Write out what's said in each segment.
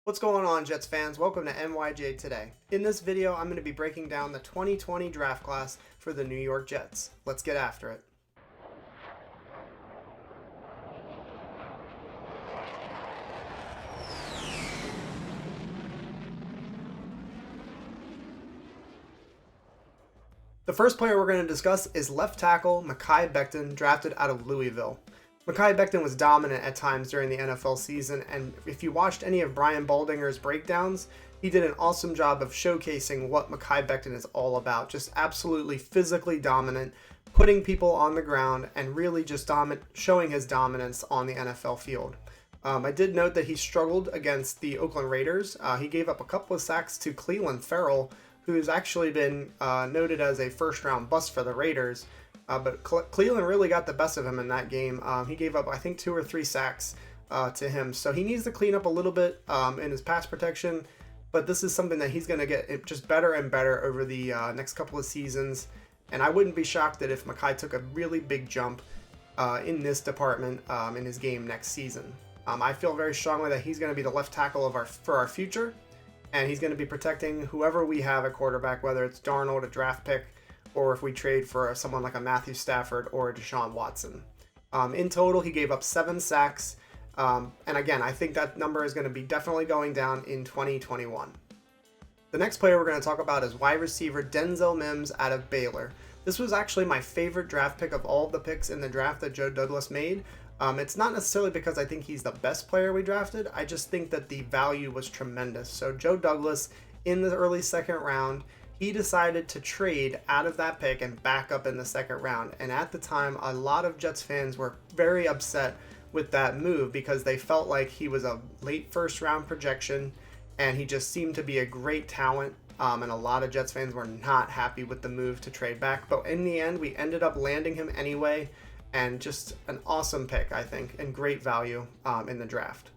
What's going on, Jets fans? Welcome to NYJ Today. In this video, I'm going to be breaking down the 2020 draft class for the New York Jets. Let's get after it. The first player we're going to discuss is left tackle Makai Beckton, drafted out of Louisville. Makai Beckton was dominant at times during the NFL season, and if you watched any of Brian Baldinger's breakdowns, he did an awesome job of showcasing what Makai Beckton is all about. Just absolutely physically dominant, putting people on the ground, and really just showing his dominance on the NFL field. I did note that he struggled against the Oakland Raiders. He gave up a couple of sacks to Clelin Ferrell, who's actually been noted as a first-round bust for the Raiders. But Cleveland really got the best of him in that game. He gave up, I think, 2 or 3 sacks to him. So he needs to clean up a little bit in his pass protection. But this is something that he's going to get just better and better over the next couple of seasons. And I wouldn't be shocked that if Makai took a really big jump in this department in his game next season. I feel very strongly that he's going to be the left tackle for our future. And he's going to be protecting whoever we have at quarterback, whether it's Darnold, a draft pick, or if we trade for someone like a Matthew Stafford or a Deshaun Watson. In total, he gave up 7 sacks. And again, I think that number is going to be definitely going down in 2021. The next player we're going to talk about is wide receiver Denzel Mims out of Baylor. This was actually my favorite draft pick of all of the picks in the draft that Joe Douglas made. It's not necessarily because I think he's the best player we drafted. I just think that the value was tremendous. So Joe Douglas, in the early second round, he decided to trade out of that pick and back up in the second round. And at the time, a lot of Jets fans were very upset with that move because they felt like he was a late first round projection and he just seemed to be a great talent. And a lot of Jets fans were not happy with the move to trade back. But in the end, we ended up landing him anyway. And just an awesome pick, I think, and great value in the draft.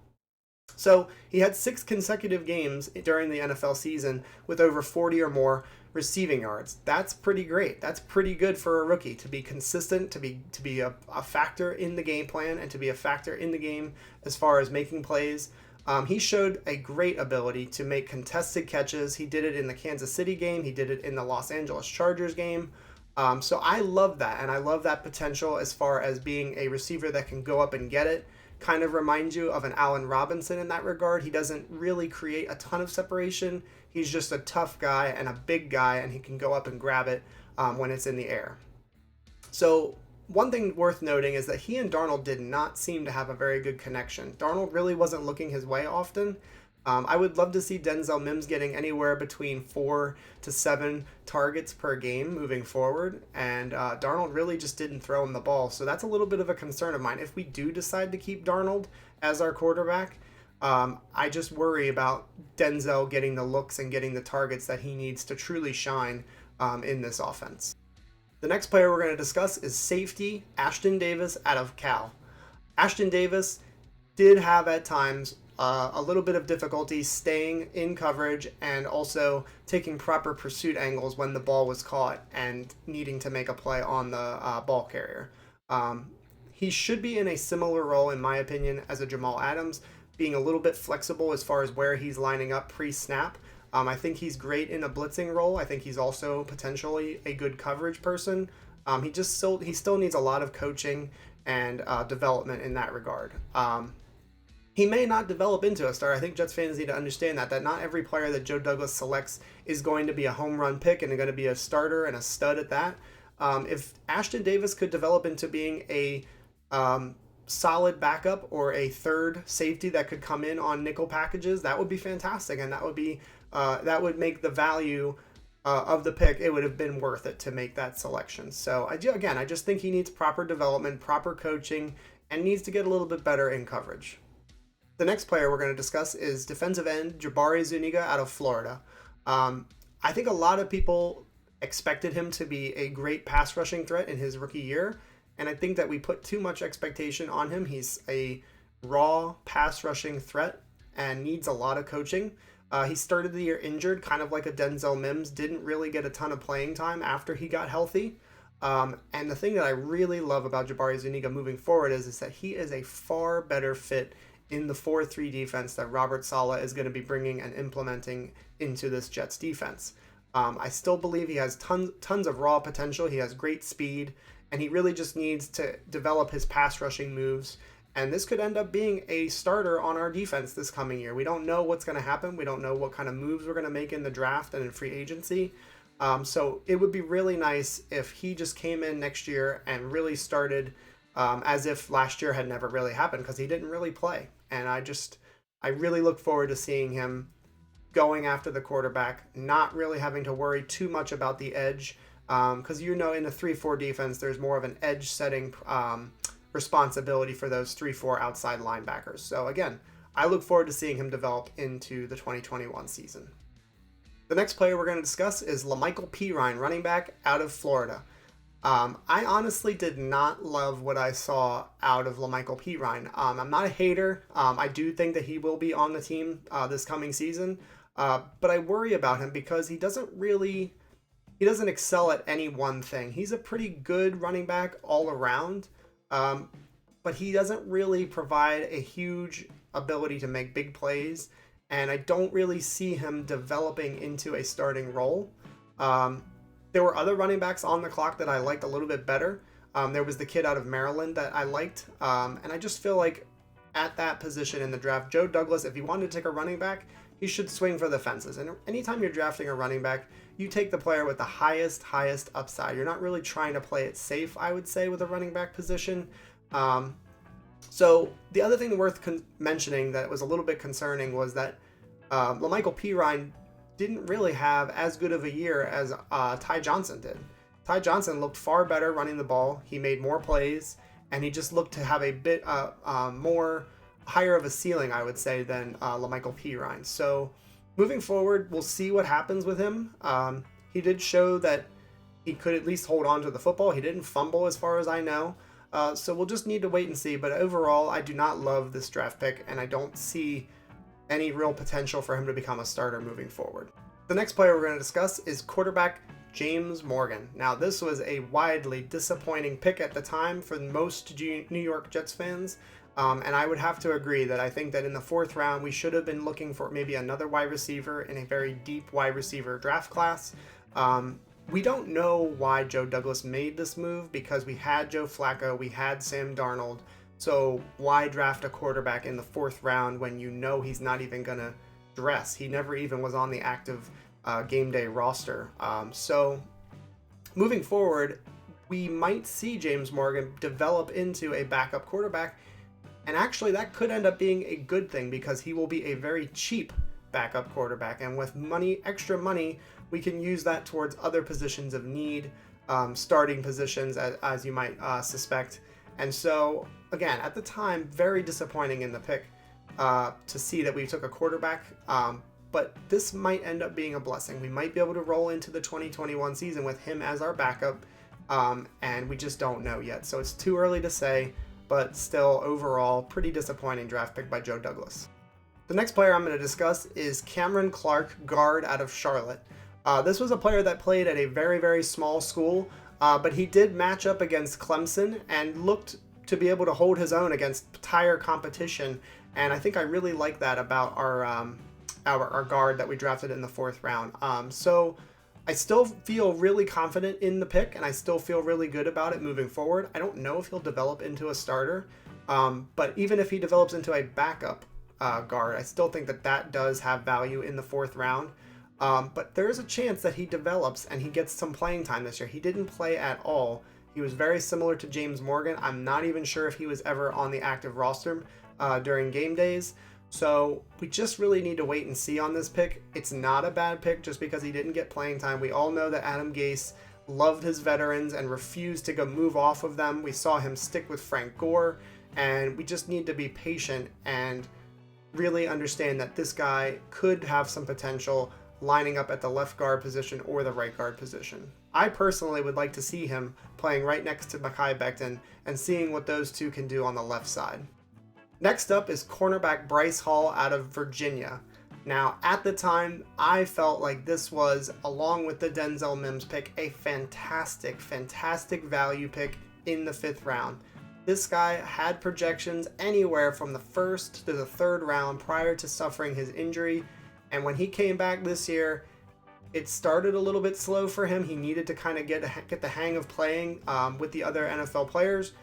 So he had 6 consecutive games during the NFL season with over 40 or more receiving yards. That's pretty great. That's pretty good for a rookie to be consistent, to be a factor in the game plan, and to be a factor in the game as far as making plays. He showed a great ability to make contested catches. He did it in the Kansas City game. He did it in the Los Angeles Chargers game. So I love that, and I love that potential as far as being a receiver that can go up and get it. Kind of reminds you of an Allen Robinson in that regard. He doesn't really create a ton of separation. He's just a tough guy and a big guy, and he can go up and grab it when it's in the air. So one thing worth noting is that he and Darnold did not seem to have a very good connection. Darnold really wasn't looking his way often. I would love to see Denzel Mims getting anywhere between 4 to 7 targets per game moving forward, and Darnold really just didn't throw him the ball, so that's a little bit of a concern of mine. If we do decide to keep Darnold as our quarterback, I just worry about Denzel getting the looks and getting the targets that he needs to truly shine in this offense. The next player we're going to discuss is safety Ashton Davis out of Cal. Ashton Davis did have at times a little bit of difficulty staying in coverage and also taking proper pursuit angles when the ball was caught and needing to make a play on the ball carrier. He should be in a similar role, in my opinion, as a Jamal Adams, being a little bit flexible as far as where he's lining up pre-snap. I think he's great in a blitzing role. I think he's also potentially a good coverage person. He still needs a lot of coaching and development in that regard. He may not develop into a star. I think Jets fans need to understand that not every player that Joe Douglas selects is going to be a home run pick and going to be a starter and a stud at that. If Ashton Davis could develop into being a solid backup or a third safety that could come in on nickel packages, that would be fantastic, and that would make the value of the pick. It would have been worth it to make that selection. So I just think he needs proper development, proper coaching, and needs to get a little bit better in coverage. The next player we're going to discuss is defensive end Jabari Zuniga out of Florida. I think a lot of people expected him to be a great pass rushing threat in his rookie year, and I think that we put too much expectation on him. He's a raw pass rushing threat and needs a lot of coaching. He started the year injured, kind of like a Denzel Mims, didn't really get a ton of playing time after he got healthy. And the thing that I really love about Jabari Zuniga moving forward is that he is a far better fit in the 4-3 defense that Robert Saleh is going to be bringing and implementing into this Jets defense. I still believe he has tons of raw potential. He has great speed, and he really just needs to develop his pass rushing moves. And this could end up being a starter on our defense this coming year. We don't know what's going to happen. We don't know what kind of moves we're going to make in the draft and in free agency. So it would be really nice if he just came in next year and really started as if last year had never really happened, because he didn't really play. And I really look forward to seeing him going after the quarterback, not really having to worry too much about the edge, because in a 3-4 defense, there's more of an edge setting responsibility for those 3-4 outside linebackers. So again, I look forward to seeing him develop into the 2021 season. The next player we're going to discuss is La'Mical Perine, running back out of Florida. I honestly did not love what I saw out of La'Mical Perine. I'm not a hater. I do think that he will be on the team this coming season. But I worry about him because he doesn't excel at any one thing. He's a pretty good running back all around, but he doesn't really provide a huge ability to make big plays, and I don't really see him developing into a starting role. There were other running backs on the clock that I liked a little bit better. There was the kid out of Maryland that I liked, and I just feel like at that position in the draft, Joe Douglas, if he wanted to take a running back, he should swing for the fences. And anytime you're drafting a running back, you take the player with the highest upside. You're not really trying to play it safe, I would say, with a running back position. So the other thing worth mentioning that was a little bit concerning was that La'Mical Perine didn't really have as good of a year as Ty Johnson did. Ty Johnson looked far better running the ball. He made more plays, and he just looked to have a bit more higher of a ceiling, I would say, than La'Mical Perine. So moving forward, we'll see what happens with him. He did show that he could at least hold on to the football. He didn't fumble as far as I know. So we'll just need to wait and see. But overall, I do not love this draft pick, and I don't see any real potential for him to become a starter moving forward. The next player we're going to discuss is quarterback James Morgan. Now, this was a widely disappointing pick at the time for most New York Jets fans. And I would have to agree that I think that in the 4th round, we should have been looking for maybe another wide receiver in a very deep wide receiver draft class. We don't know why Joe Douglas made this move, because we had Joe Flacco, we had Sam Darnold. So why draft a quarterback in the 4th round when you know he's not even going to dress? He never even was on the active game day roster. So moving forward, we might see James Morgan develop into a backup quarterback. And actually, that could end up being a good thing, because he will be a very cheap backup quarterback. And with extra money, we can use that towards other positions of need, starting positions, as you might suspect. And so, again, at the time, very disappointing in the pick to see that we took a quarterback. But this might end up being a blessing. We might be able to roll into the 2021 season with him as our backup, and we just don't know yet. So it's too early to say. But still, overall, pretty disappointing draft pick by Joe Douglas. The next player I'm going to discuss is Cameron Clark, guard out of Charlotte. This was a player that played at a very, very small school, but he did match up against Clemson and looked to be able to hold his own against tire competition. And I think I really like that about our guard that we drafted in the 4th round. So I still feel really confident in the pick, and I still feel really good about it moving forward. I don't know if he'll develop into a starter, but even if he develops into a backup guard, I still think that does have value in the 4th round. But there is a chance that he develops and he gets some playing time this year. He didn't play at all. He was very similar to James Morgan. I'm not even sure if he was ever on the active roster during game days. So we just really need to wait and see on this pick. It's not a bad pick just because he didn't get playing time. We all know that Adam Gase loved his veterans and refused to go move off of them. We saw him stick with Frank Gore, and we just need to be patient and really understand that this guy could have some potential lining up at the left guard position or the right guard position. I personally would like to see him playing right next to Makai Beckton and seeing what those two can do on the left side. Next up is cornerback Bryce Hall out of Virginia. Now, at the time, I felt like this was, along with the Denzel Mims pick, a fantastic value pick in the 5th round. This guy had projections anywhere from the first to the third round prior to suffering his injury. And when he came back this year, it started a little bit slow for him. He needed to kind of get the hang of playing with the other NFL players.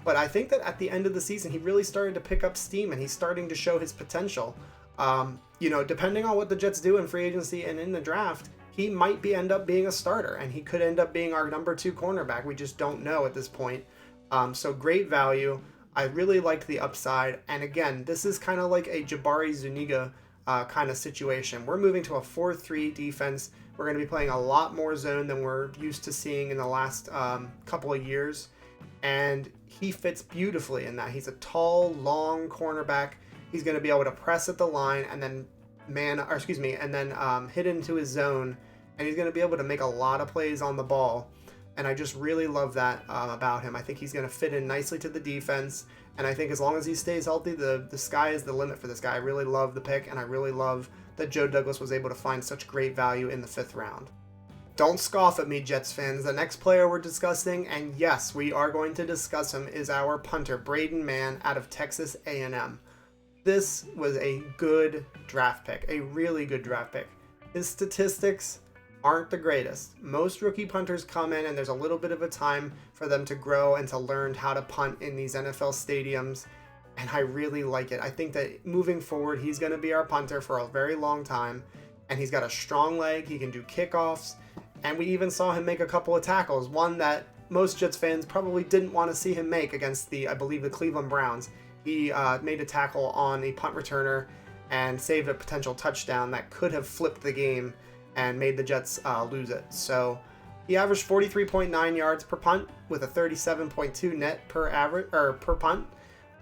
But I think that at the end of the season, he really started to pick up steam and he's starting to show his potential. Depending on what the Jets do in free agency and in the draft, he might end up being a starter and he could end up being our number 2 cornerback. We just don't know at this point. So great value. I really liked the upside. And again, this is kind of like a Jabari Zuniga kind of situation. We're moving to a 4-3 defense. We're going to be playing a lot more zone than we're used to seeing in the last couple of years. And he fits beautifully in that. He's a tall, long cornerback. He's going to be able to press at the line and then hit into his zone. And he's going to be able to make a lot of plays on the ball. And I just really love that about him. I think he's going to fit in nicely to the defense. And I think as long as he stays healthy, the sky is the limit for this guy. I really love the pick, and I really love that Joe Douglas was able to find such great value in the 5th round. Don't scoff at me, Jets fans. The next player we're discussing, and yes, we are going to discuss him, is our punter, Braden Mann, out of Texas A&M. This was a good draft pick, a really good draft pick. His statistics aren't the greatest. Most rookie punters come in and there's a little bit of a time for them to grow and to learn how to punt in these NFL stadiums, and I really like it. I think that moving forward, he's going to be our punter for a very long time, and he's got a strong leg. He can do kickoffs, and we even saw him make a couple of tackles, one that most Jets fans probably didn't want to see him make against I believe the Cleveland Browns. He made a tackle on a punt returner and saved a potential touchdown that could have flipped the game and made the Jets lose it. So he averaged 43.9 yards per punt with a 37.2 net per punt.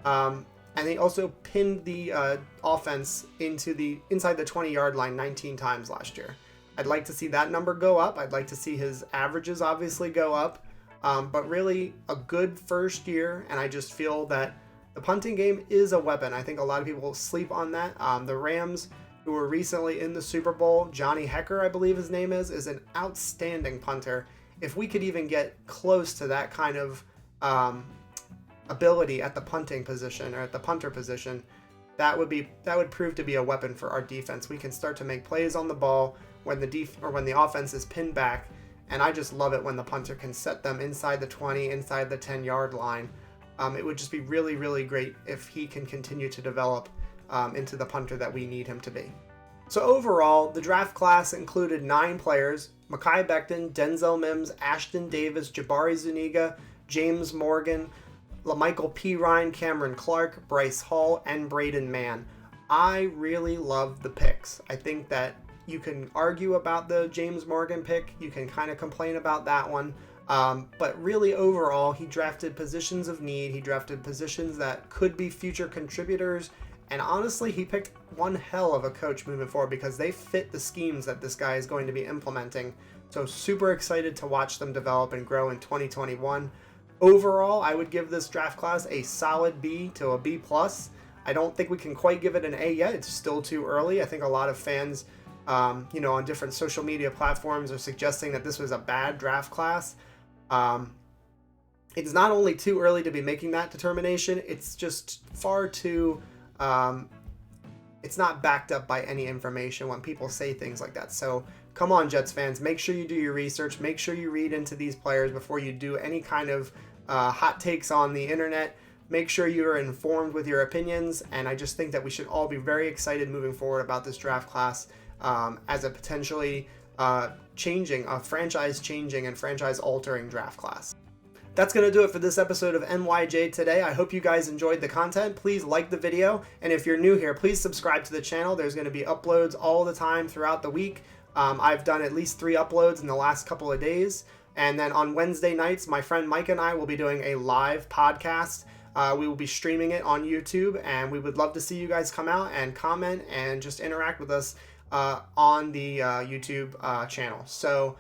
And he also pinned the offense inside the 20-yard line 19 times last year. I'd like to see that number go up. I'd like to see his averages obviously go up. But really a good first year, and I just feel that the punting game is a weapon. I think a lot of people sleep on that. The Rams, who were recently in the Super Bowl, Johnny Hecker, I believe his name is an outstanding punter. If we could even get close to that kind of ability at the punting position or at the punter position, that would prove to be a weapon for our defense. We can start to make plays on the ball when the offense is pinned back, and I just love it when the punter can set them inside the 20, inside the 10-yard line. It would just be really, really great if he can continue to develop into the punter that we need him to be. So overall, the draft class included 9 players: Makai Beckton, Denzel Mims, Ashton Davis, Jabari Zuniga, James Morgan, LaMichael Pirine, Cameron Clark, Bryce Hall, and Braden Mann. I really love the picks. I think that you can argue about the James Morgan pick. You can kind of complain about that one. But really overall, he drafted positions of need. He drafted positions that could be future contributors. And honestly, he picked one hell of a coach moving forward because they fit the schemes that this guy is going to be implementing. So super excited to watch them develop and grow in 2021. Overall, I would give this draft class a solid B to a B+. I don't think we can quite give it an A yet. It's still too early. I think a lot of fans, on different social media platforms are suggesting that this was a bad draft class. It's not only too early to be making that determination, it's just far too... it's not backed up by any information when people say things like that. So come on, Jets fans, make sure you do your research. Make sure you read into these players before you do any kind of hot takes on the internet. Make sure you are informed with your opinions. And I just think that we should all be very excited moving forward about this draft class as a potentially franchise-changing and franchise-altering draft class. That's going to do it for this episode of NYJ Today. I hope you guys enjoyed the content. Please like the video, and if you're new here, please subscribe to the channel. There's going to be uploads all the time throughout the week. I've done at least 3 uploads in the last couple of days, and then on Wednesday nights, my friend Mike and I will be doing a live podcast. We will be streaming it on YouTube, and we would love to see you guys come out and comment and just interact with us on the YouTube channel. So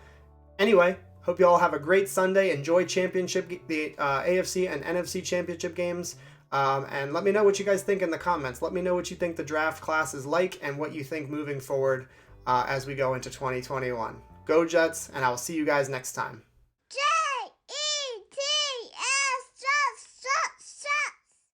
anyway, hope you all have a great Sunday. Enjoy the AFC and NFC championship games. And let me know what you guys think in the comments. Let me know what you think the draft class is like and what you think moving forward as we go into 2021. Go Jets, and I will see you guys next time.